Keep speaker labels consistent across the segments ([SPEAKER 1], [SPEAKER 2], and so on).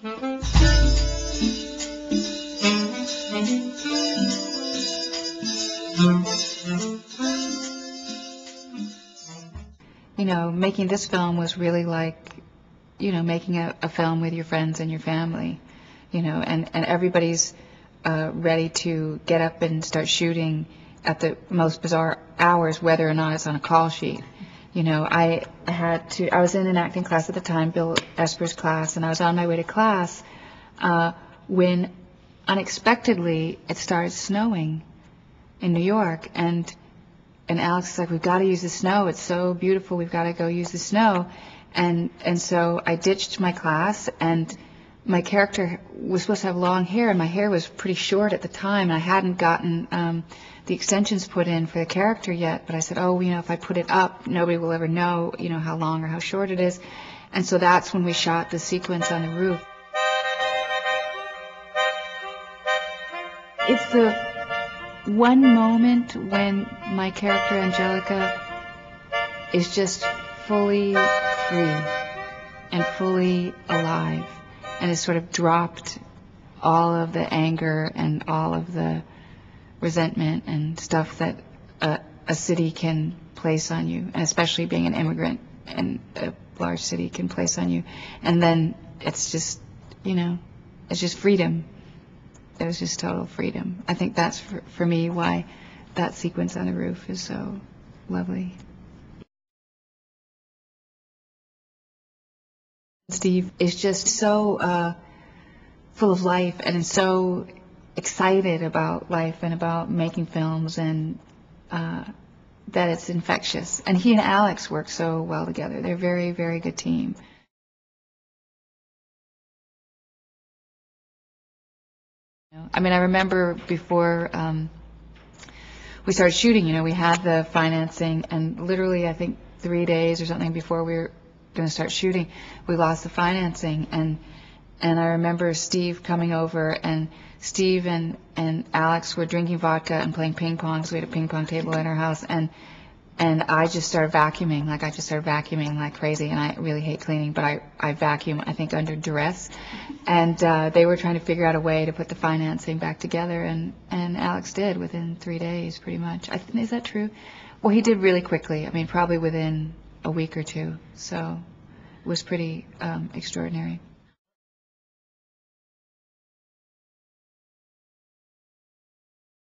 [SPEAKER 1] You know, making this film was really like, you know, making a film with your friends and your family, you know, and everybody's ready to get up and start shooting at the most bizarre hours, whether or not it's on a call sheet. You know, I was in an acting class at the time, Bill Esper's class, and I was on my way to class when unexpectedly it started snowing in New York, and Alex is like, we've got to use the snow, it's so beautiful, we've got to go use the snow. And so I ditched my class, and my character was supposed to have long hair, and my hair was pretty short at the time, and I hadn't gotten the extensions put in for the character yet, but I said, oh, you know, if I put it up, nobody will ever know, you know, how long or how short it is. And so that's when we shot the sequence on the roof. It's the one moment when my character Angelica is just fully free and fully alive, and has sort of dropped all of the anger and all of the resentment and stuff that a city can place on you, and especially being an immigrant in a large city can place on you. And then it's just, you know, it's just freedom. It was just total freedom. I think that's for me why that sequence on the roof is so lovely. Steve is just so full of life and is so excited about life and about making films, and that it's infectious. And he and Alex work so well together. They're a very, very good team. I mean, I remember before we started shooting, you know, we had the financing, and literally I think 3 days or something before we were going to start shooting, we lost the financing. And I remember Steve coming over, and Steve and Alex were drinking vodka and playing ping pong, so we had a ping pong table in our house, and I just started vacuuming, like crazy, and I really hate cleaning, but I vacuum, I think, under duress. And they were trying to figure out a way to put the financing back together, and Alex did within 3 days, pretty much. Is that true? Well, he did really quickly. I mean, probably within a week or two, so it was pretty extraordinary.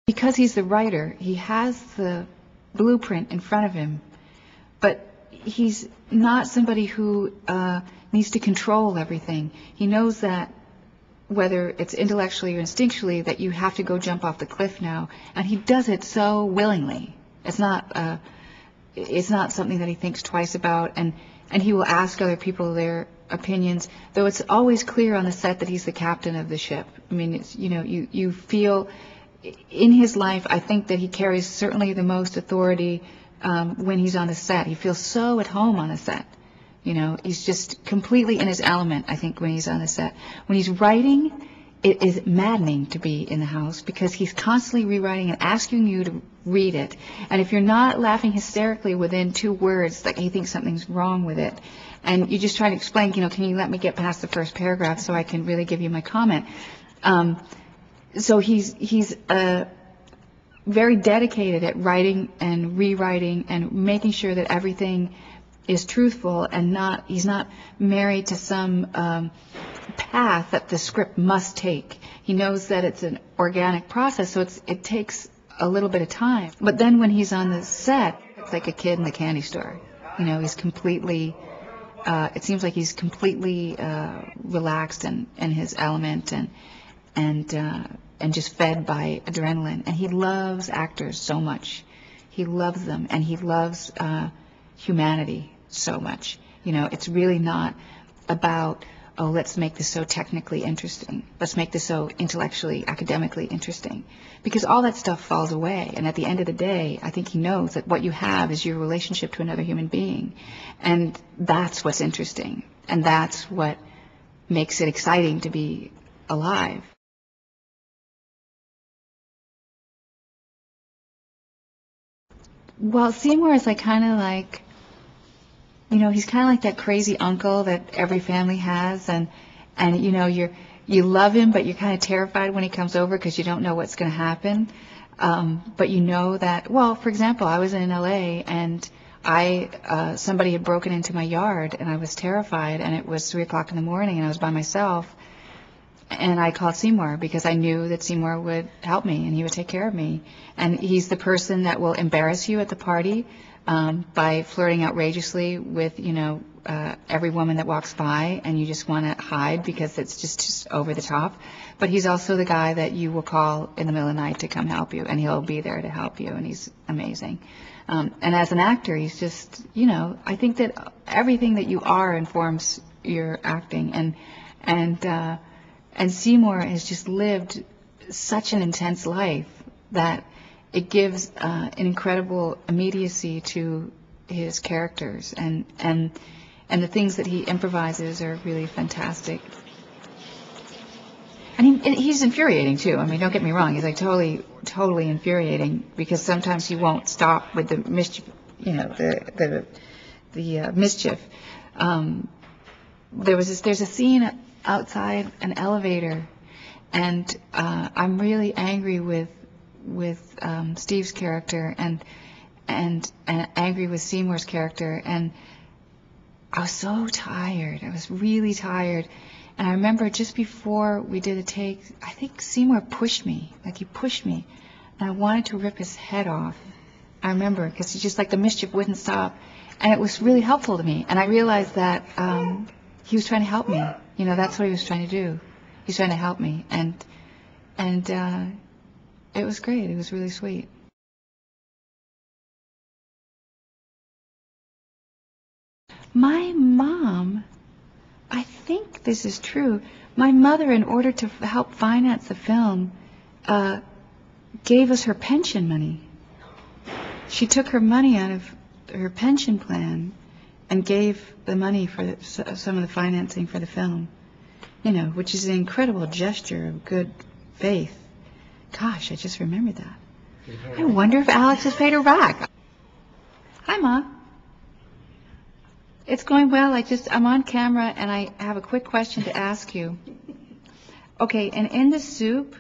[SPEAKER 1] Because he's the writer, he has the blueprint in front of him, but he's not somebody who needs to control everything. He knows that whether it's intellectually or instinctually that you have to go jump off the cliff now, and he does it so willingly. It's not something that he thinks twice about, and he will ask other people their opinions, though it's always clear on the set that he's the captain of the ship. I mean, it's, you know, you feel in his life, I think that he carries certainly the most authority when he's on the set. He feels so at home on the set. You know, he's just completely in his element, I think, when he's on the set. When he's writing, it is maddening to be in the house, because he's constantly rewriting and asking you to read it. And if you're not laughing hysterically within 2 words, like, he thinks something's wrong with it. And you just try to explain, you know, can you let me get past the first paragraph so I can really give you my comment? So he's very dedicated at writing and rewriting and making sure that everything is truthful, and he's not married to some path that the script must take. He knows that it's an organic process, so it takes a little bit of time. But then when he's on the set, it's like a kid in the candy store. You know, he's completely, it seems like he's completely relaxed and in his element, and just fed by adrenaline. And he loves actors so much. He loves them, and he loves humanity so much. You know, it's really not about, oh, let's make this so technically interesting. Let's make this so intellectually, academically interesting. Because all that stuff falls away. And at the end of the day, I think he knows that what you have is your relationship to another human being. And that's what's interesting. And that's what makes it exciting to be alive. Well, Seymour is kind of like, you know, he's kind of like that crazy uncle that every family has, and and you love him, but you're kind of terrified when he comes over because you don't know what's going to happen. But you know that, well, for example, I was in LA and somebody had broken into my yard and I was terrified, and it was 3 o'clock in the morning and I was by myself, and I called Seymour because I knew that Seymour would help me and he would take care of me. And he's the person that will embarrass you at the party by flirting outrageously with, every woman that walks by, and you just want to hide because it's just over the top. But he's also the guy that you will call in the middle of the night to come help you, and he'll be there to help you, and he's amazing. And as an actor, he's just, I think that everything that you are informs your acting, and Seymour has just lived such an intense life that it gives an incredible immediacy to his characters, and the things that he improvises are really fantastic. And he's infuriating too. I mean, don't get me wrong. He's like totally infuriating, because sometimes he won't stop with the mischief, the mischief. There's a scene outside an elevator, and I'm really angry with Steve's character and angry with Seymour's character, and I was so tired. I was really tired. And I remember just before we did a take, I think Seymour pushed me. Like, he pushed me. And I wanted to rip his head off. I remember, because he just, like, the mischief wouldn't stop. And it was really helpful to me. And I realized that he was trying to help me. That's what he was trying to do. He's trying to help me. And it was great. It was really sweet. My mom, I think this is true, my mother, in order to help finance the film, gave us her pension money. She took her money out of her pension plan and gave the money for some of the financing for the film, which is an incredible gesture of good faith. Gosh, I just remembered that. I wonder if Alex has paid her back. Hi, Ma. It's going well. I'm on camera, and I have a quick question to ask you. Okay, and in the soup,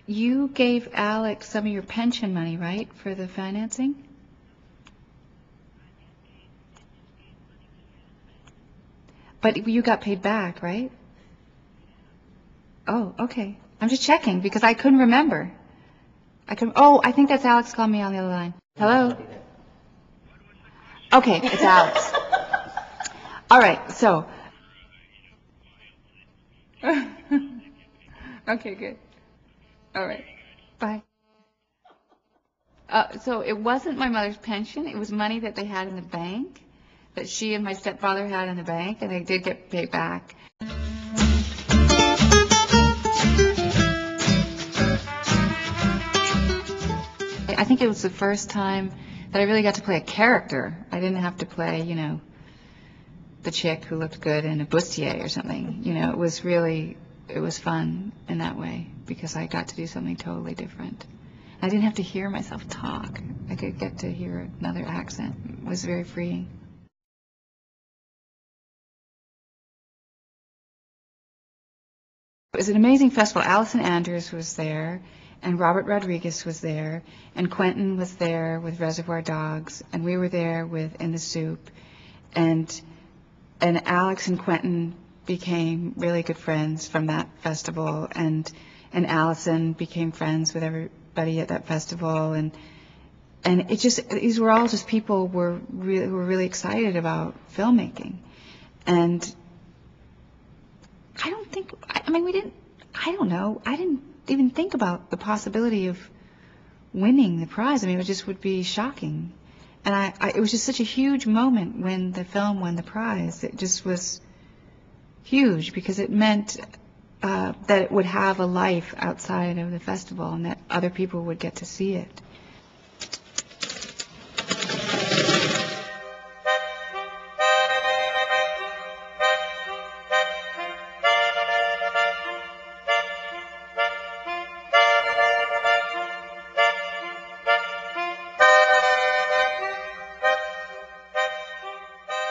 [SPEAKER 1] you gave Alex some of your pension money, right, for the financing? But you got paid back, right? Oh, okay. I'm just checking because I couldn't remember. I think that's Alex calling me on the other line. Hello? Okay, it's Alex. All right, so. Okay, good. All right, bye. So it wasn't my mother's pension. It was money that they had in the bank, that she and my stepfather had in the bank, and they did get paid back. I think it was the first time that I really got to play a character. I didn't have to play, the chick who looked good in a bustier or something. It was fun in that way, because I got to do something totally different. I didn't have to hear myself talk. I could get to hear another accent. It was very freeing. It was an amazing festival. Allison Anders was there, and Robert Rodriguez was there, and Quentin was there with Reservoir Dogs, and we were there with In the Soup, and Alex and Quentin became really good friends from that festival, and Allison became friends with everybody at that festival, and these were all just people who were really excited about filmmaking, and I didn't even think about the possibility of winning the prize. I mean, it just would be shocking. And it was just such a huge moment when the film won the prize. It just was huge, because it meant that it would have a life outside of the festival, and that other people would get to see it.